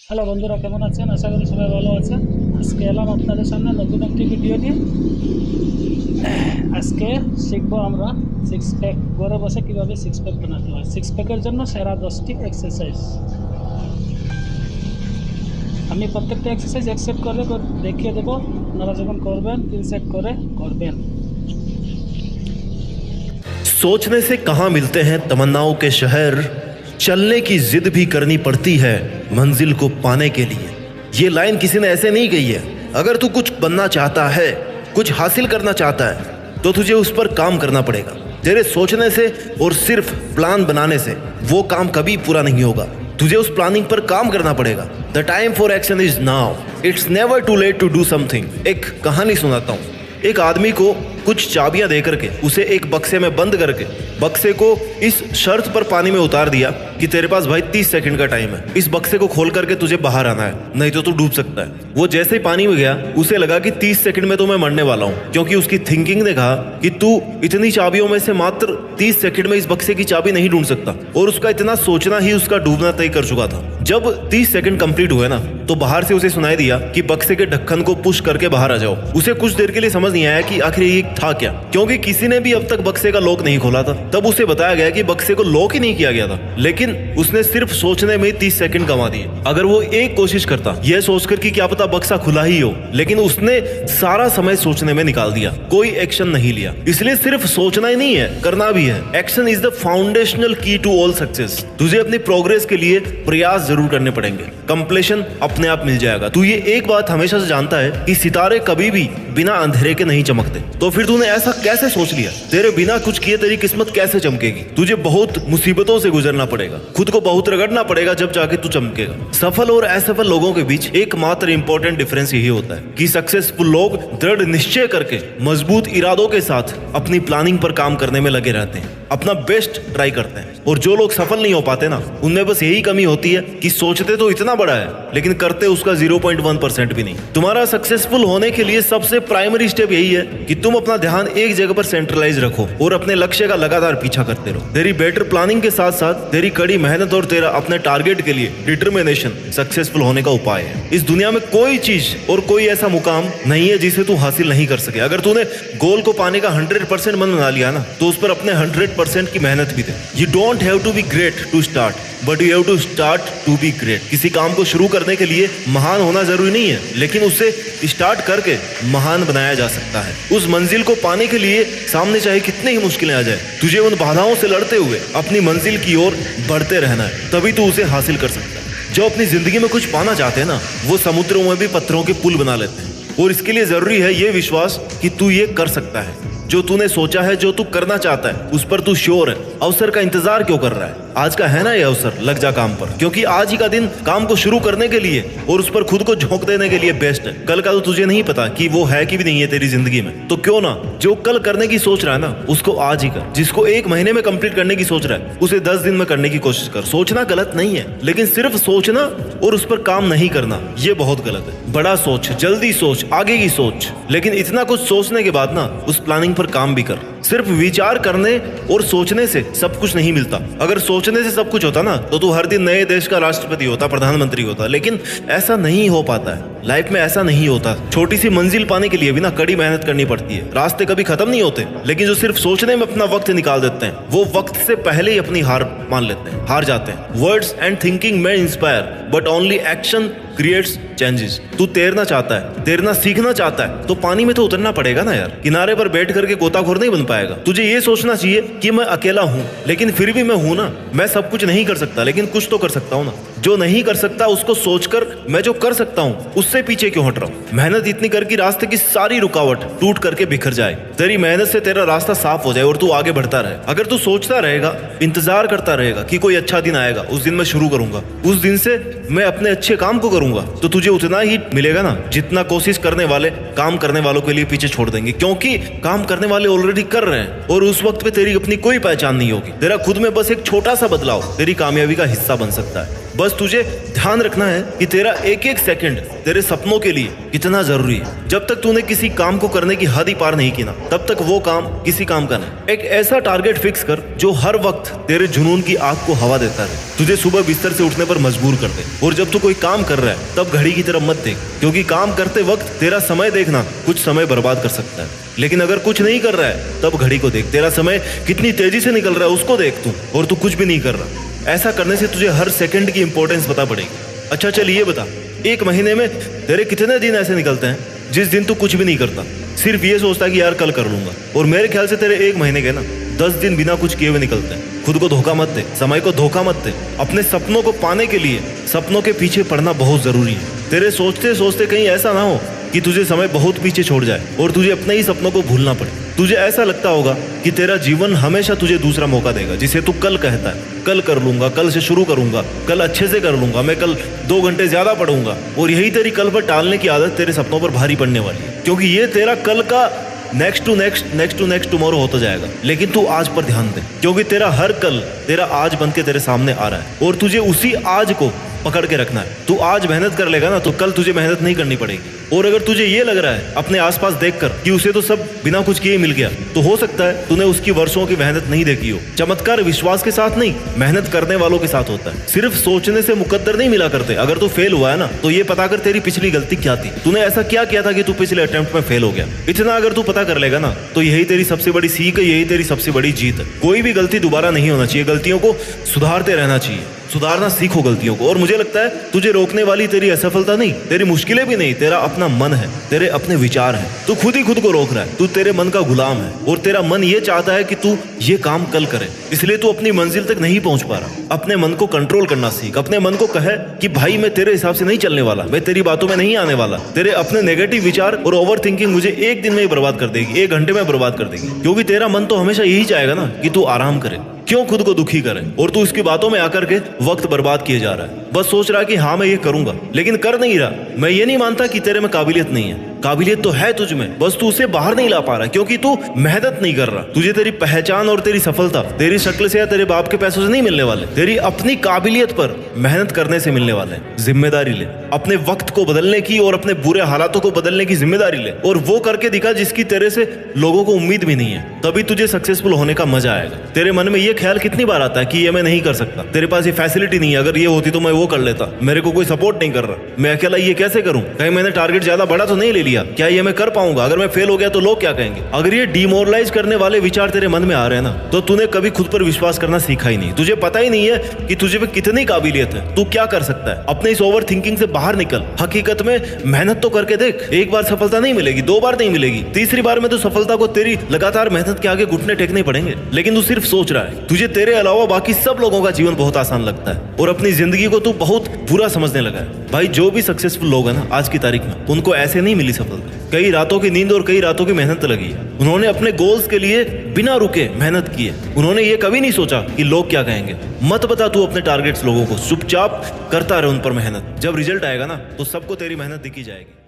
Hello বন্ধুরা, কেমন আছেন? আশা করি সবাই ভালো আছেন। আজকে এলাম আপনাদের সামনে নতুন একটি ভিডিও নিয়ে। আজকে শিখবো আমরা সিক্স প্যাক, ঘরে বসে কীভাবে সিক্স প্যাক বানাতে হয়। সিক্স প্যাকের জন্য সেরা 10টি এক্সারসাইজ। আমি প্রত্যেকটা এক্সারসাইজ এক সেট করে দেখিয়ে দেবো। আপনারা যখন করবেন 3 সেট করে করবেন। सोचने से कहाँ मिलते हैं तमन्नाओं के शहर, चलने की जिद भी करनी पड़ती है मंजिल को पाने के लिए। ये लाइन किसी ने ऐसे नहीं कही है। अगर तू कुछ बनना चाहता है, कुछ हासिल करना चाहता है, तो तुझे उस पर काम करना पड़ेगा। तेरे सोचने से और सिर्फ प्लान बनाने से वो काम कभी पूरा नहीं होगा। तुझे उस प्लानिंग पर काम करना पड़ेगा। The time for action is now. It's never too late to do something. एक कहानी सुनाता हूँ। एक आदमी को कुछ चाबियां दे करके उसे एक बक्से में बंद करके बक्से को इस शर्त पर पानी में उतार दिया कि तेरे पास भाई 30 सेकंड का टाइम है, इस बक्से को खोल करके तुझे बाहर आना है, नहीं तो तू डूब सकता है। वो जैसे ही पानी में गया उसे लगा कि 30 सेकंड में तो मैं मरने वाला हूँ, क्योंकि उसकी थिंकिंग ने कहा कि तू इतनी चाबियों में से मात्र 30 सेकंड में इस बक्से की चाबी नहीं ढूंढ सकता। और उसका इतना सोचना ही उसका डूबना तय कर चुका था। जब 30 सेकंड कंप्लीट हुए ना, तो बाहर से उसे सुनाई दिया कि बक्से के ढक्कन को पुश करके बाहर आ जाओ। उसे कुछ देर के लिए समझ नहीं आया कि आखिर ये था क्या, क्योंकि किसी ने भी अब तक बक्से का लॉक नहीं खोला था। तब उसे बताया गया कि बक्से को लॉक ही नहीं किया गया था, लेकिन उसने सिर्फ सोचने में 30 सेकंड गंवा दिए। अगर वो एक कोशिश करता यह सोचकर कि क्या पता बक्सा खुला ही हो, लेकिन उसने सारा समय सोचने में निकाल दिया, कोई एक्शन नहीं लिया। इसलिए सिर्फ सोचना ही नहीं है, करना भी है। एक्शन इज द फाउंडेशनल की टू ऑल सक्सेस। तुझे अपनी प्रोग्रेस के लिए प्रयास जरूर करने पड़ेंगे, कंप्लीशन अपने आप मिल जाएगा। तू ये एक बात हमेशा से जानता है कि सितारे कभी भी बिना अंधेरे के नहीं चमकते, तो फिर तूने ऐसा कैसे सोच लिया? तेरे बिना कुछ किए तेरी किस्मत कैसे चमकेगी? तुझे बहुत मुसीबतों से गुजरना पड़ेगा, खुद को बहुत रगड़ना पड़ेगा, जब जाके तू चमकेगा। सफल और असफल लोगों के बीच एकमात्र इंपॉर्टेंट डिफरेंस यही होता है कि सक्सेसफुल लोग दृढ़ निश्चय करके मजबूत इरादों के साथ अपनी प्लानिंग पर काम करने में लगे रहते हैं, अपना बेस्ट ट्राई करते हैं। और जो लोग सफल नहीं हो पाते ना, उनमें बस यही कमी होती है कि सोचते तो इतना बड़ा है, लेकिन करते उसका 0.1% भी नहीं। तुम्हारा सक्सेसफुल होने के लिए सबसे प्राइमरी स्टेप यही है कि तुम अपना ध्यान एक जगह पर सेंट्रलाइज रखो और अपने लक्ष्य का लगातार पीछा करते रहो। तेरी बेटर प्लानिंग के साथ साथ तेरी कड़ी मेहनत और तेरा अपने टारगेट के लिए डिटर्मिनेशन सक्सेसफुल होने का उपाय है। इस दुनिया में कोई चीज और कोई ऐसा मुकाम नहीं है जिसे तू हासिल नहीं कर सके। अगर तूने गोल को पाने का 100% मन बना लिया ना, तो उस पर अपने 100% की मेहनत भी दे। You don't have to be great to start, but you have to start to be great. किसी काम को शुरू करने के लिए महान होना जरूरी नहीं है, लेकिन उसे स्टार्ट करके महान बनाया जा सकता है। उस मंजिल को पाने के लिए सामने चाहे कितनी ही मुश्किलें आ जाए, तुझे उन बाधाओं से लड़ते हुए अपनी मंजिल की ओर बढ़ते रहना है, तभी तू उसे हासिल कर सकता है। जो अपनी जिंदगी में कुछ पाना चाहते हैं ना, वो समुद्रों में भी पत्थरों के पुल बना लेते हैं। और इसके लिए जरूरी है ये विश्वास कि तू ये कर सकता है। जो तूने सोचा है, जो तू करना चाहता है, उस पर तू श्योर है। अवसर का इंतजार क्यों कर रहा है? आज का है ना ये अवसर, लग जा काम पर, क्योंकि आज ही का दिन काम को शुरू करने के लिए और उस पर खुद को झोंक देने के लिए बेस्ट है। कल का तो तुझे नहीं पता कि वो है कि भी नहीं है तेरी जिंदगी में, तो क्यों ना जो कल करने की सोच रहा है ना, उसको आज ही कर। जिसको 1 महीने में कंप्लीट करने की सोच रहा है, उसे 10 दिन में करने की कोशिश कर। सोचना गलत नहीं है, लेकिन सिर्फ सोचना और उस पर काम नहीं करना, ये बहुत गलत है। बड़ा सोच, जल्दी सोच, आगे की सोच, लेकिन इतना कुछ सोचने के बाद ना उस प्लानिंग पर काम भी कर। सिर्फ विचार करने और सोचने से सब कुछ नहीं मिलता। अगर सोचने से सब कुछ होता ना, तो तू हर दिन नए देश का राष्ट्रपति होता, प्रधानमंत्री होता, लेकिन ऐसा नहीं हो पाता है। लाइफ में ऐसा नहीं होता। छोटी सी मंजिल पाने के लिए भी ना कड़ी मेहनत करनी पड़ती है। रास्ते कभी खत्म नहीं होते, लेकिन जो सिर्फ सोचने में अपना वक्त निकाल देते हैं, वो वक्त से पहले ही अपनी हार मान लेते हैं, हार जाते हैं। वर्ड्स एंड थिंकिंग में inspire, but only action creates changes. तू तैरना चाहता है, तैरना सीखना चाहता है, तो पानी में तो उतरना पड़ेगा ना यार। किनारे पर बैठ करके गोताखोर नहीं बन पाएगा। तुझे ये सोचना चाहिए कि मैं अकेला हूँ, लेकिन फिर भी मैं हूँ ना। मैं सब कुछ नहीं कर सकता, लेकिन कुछ तो कर सकता हूँ ना। जो नहीं कर सकता उसको सोचकर मैं जो कर सकता हूँ उससे पीछे क्यों हट रहा हूँ? मेहनत इतनी कर कि रास्ते की सारी रुकावट टूट करके बिखर जाए, तेरी मेहनत से तेरा रास्ता साफ हो जाए और तू आगे बढ़ता रहे। अगर तू सोचता रहेगा, इंतजार करता रहेगा कि कोई अच्छा दिन आएगा, उस दिन मैं शुरू करूंगा, उस दिन से मैं अपने अच्छे काम को करूंगा, तो तुझे उतना ही मिलेगा ना जितना कोशिश करने वाले काम करने वालों के लिए पीछे छोड़ देंगे। क्योंकि काम करने वाले ऑलरेडी कर रहे हैं और उस वक्त पे तेरी अपनी कोई पहचान नहीं होगी। तेरा खुद में बस एक छोटा सा बदलाव तेरी कामयाबी का हिस्सा बन सकता है। बस तुझे ध्यान रखना है कि तेरा एक एक सेकंड तेरे सपनों के लिए कितना जरूरी है। जब तक तूने किसी काम को करने की हद ही पार नहीं की ना, तब तक वो काम किसी काम का नहीं। एक ऐसा टारगेट फिक्स कर जो हर वक्त तेरे जुनून की आग को हवा देता रहे, तुझे सुबह बिस्तर से उठने पर मजबूर कर दे। और जब तू कोई काम कर रहा है तब घड़ी की तरफ मत देख, क्योंकि काम करते वक्त तेरा समय देखना कुछ समय बर्बाद कर सकता है। लेकिन अगर कुछ नहीं कर रहा है तब घड़ी को देख, तेरा समय कितनी तेजी से निकल रहा है उसको देख तू, और तू कुछ भी नहीं कर रहा। ऐसा करने से तुझे हर सेकंड की इंपॉर्टेंस पता पड़ेगी। अच्छा चल ये बता, एक महीने में तेरे कितने दिन ऐसे निकलते हैं जिस दिन तू कुछ भी नहीं करता, सिर्फ ये सोचता है कि यार कल कर लूंगा। और मेरे ख्याल से तेरे एक महीने के ना 10 दिन बिना कुछ किए हुए निकलते हैं। खुद को धोखा मत दे, समय को धोखा मत दे। अपने सपनों को पाने के लिए सपनों के पीछे पड़ना बहुत जरूरी है। तेरे सोचते सोचते कहीं ऐसा ना हो कि तुझे समय बहुत पीछे छोड़ जाए और तुझे अपने ही सपनों को भूलना पड़े। तुझे ऐसा लगता होगा कि तेरा जीवन हमेशा तुझे दूसरा मौका देगा, जिसे तू कल कहता है, कल कर लूंगा, कल से शुरू करूंगा, कल अच्छे से कर लूंगा, मैं कल 2 घंटे ज्यादा पढ़ूंगा। और यही तेरी कल पर टालने की आदत तेरे सपनों पर भारी पड़ने वाली है, क्योंकि ये तेरा कल का नेक्स्ट टू नेक्स्ट टुमारो होता जाएगा। लेकिन तू आज पर ध्यान दे, क्योंकि तेरा हर कल तेरा आज बन के तेरे सामने आ रहा है और तुझे उसी आज को पकड़ के रखना है। तू आज मेहनत कर लेगा ना तो कल तुझे मेहनत नहीं करनी पड़ेगी। और अगर तुझे ये लग रहा है अपने आसपास देखकर कि उसे तो सब बिना कुछ किए मिल गया, तो हो सकता है तूने उसकी वर्षों की मेहनत नहीं देखी हो। चमत्कार विश्वास के साथ नहीं, मेहनत करने वालों के साथ होता है। सिर्फ सोचने से मुकद्दर नहीं मिला करते। अगर तू फेल हुआ है ना तो ये पता कर तेरी पिछली गलती क्या थी, तूने ऐसा क्या किया था कि तू पिछले अटेम्प्ट में फेल हो गया। इतना अगर तू पता कर लेगा ना तो यही तेरी सबसे बड़ी सीख है, यही तेरी सबसे बड़ी जीत है। कोई भी गलती दोबारा नहीं होना चाहिए, गलतियों को सुधारते रहना चाहिए। सुधारना सीखो गलतियों को। और मुझे लगता है तुझे रोकने वाली तेरी असफलता नहीं, तेरी मुश्किलें भी नहीं, तेरा अपना मन है, तेरे अपने विचार हैं। तू खुद ही खुद को रोक रहा है, तू तेरे मन का गुलाम है और तेरा मन ये चाहता है कि तू ये काम कल करे, इसलिए तू अपनी मंजिल तक नहीं पहुंच पा रहा। अपने मन को कंट्रोल करना सीख। अपने मन को कहे कि भाई मैं तेरे हिसाब से नहीं चलने वाला, मैं तेरी बातों में नहीं आने वाला। तेरे अपने नेगेटिव विचार और ओवर थिंकिंग मुझे एक दिन में ही बर्बाद कर देगी, 1 घंटे में बर्बाद कर देगी, क्योंकि तेरा मन तो हमेशा यही चाहेगा ना कि तू आराम करे। क्यों खुद को दुखी करे? और तू इसकी बातों में आकर के वक्त बर्बाद किए जा रहा है। बस सोच रहा है कि हाँ मैं ये करूंगा, लेकिन कर नहीं रहा। मैं ये नहीं मानता कि तेरे में काबिलियत नहीं है, काबिलियत तो है तुझ में, बस तू उसे बाहर नहीं ला पा रहा क्योंकि तू मेहनत नहीं कर रहा। तुझे तेरी पहचान और तेरी सफलता तेरी शक्ल से या तेरे बाप के पैसों से नहीं मिलने वाले, तेरी अपनी काबिलियत पर मेहनत करने से मिलने वाले। जिम्मेदारी ले, अपने वक्त को बदलने की और अपने बुरे हालातों को बदलने की जिम्मेदारी ले, और वो करके दिखा जिसकी तेरे से लोगों को उम्मीद भी नहीं है। तभी तुझे सक्सेसफुल होने का मजा आएगा। तेरे मन में ये ख्याल कितनी बार आता है कि ये मैं नहीं कर सकता, तेरे पास ये फैसिलिटी नहीं है, अगर ये होती तो मैं वो कर लेता, मेरे को कोई सपोर्ट नहीं कर रहा, मैं अकेला ये कैसे करूं, कहीं मैंने टारगेट ज्यादा बड़ा तो नहीं ले लिया, क्या ये मैं कर पाऊंगा, अगर मैं फेल हो गया तो लोग क्या कहेंगे। अगर ये डिमोरलाइज करने वाले विचार तेरे मन में आ रहे हैं ना, तो तूने कभी खुद पर विश्वास करना सीखा ही नहीं। तुझे पता ही नहीं है कि तुझे पे कितनी काबिलियत है, तू क्या कर सकता है। अपने इस ओवर थिंकिंग से बाहर निकल। हकीकत में मेहनत तो करके देख, एक बार सफलता नहीं मिलेगी, 2 बार नहीं मिलेगी, तीसरी बार में तो सफलता को तेरी लगातार मेहनत के आगे घुटने टेकने पड़ेंगे। लेकिन तू सिर्फ सोच रहा है, तुझे तेरे अलावा बाकी सब लोगों का जीवन बहुत आसान लगता है और अपनी जिंदगी को तू बहुत बुरा समझने लगा है। भाई जो भी सक्सेसफुल लोग हैं ना आज की तारीख में, उनको ऐसे नहीं मिली सफलता। कई रातों की नींद और कई रातों की मेहनत लगी है। उन्होंने अपने गोल्स के लिए बिना रुके मेहनत की है। उन्होंने ये कभी नहीं सोचा कि लोग क्या कहेंगे। मत बता तू अपने टारगेट्स लोगों को, चुपचाप करता रहे उन पर मेहनत। जब रिजल्ट आएगा ना तो सबको तेरी मेहनत दिखी जाएगी।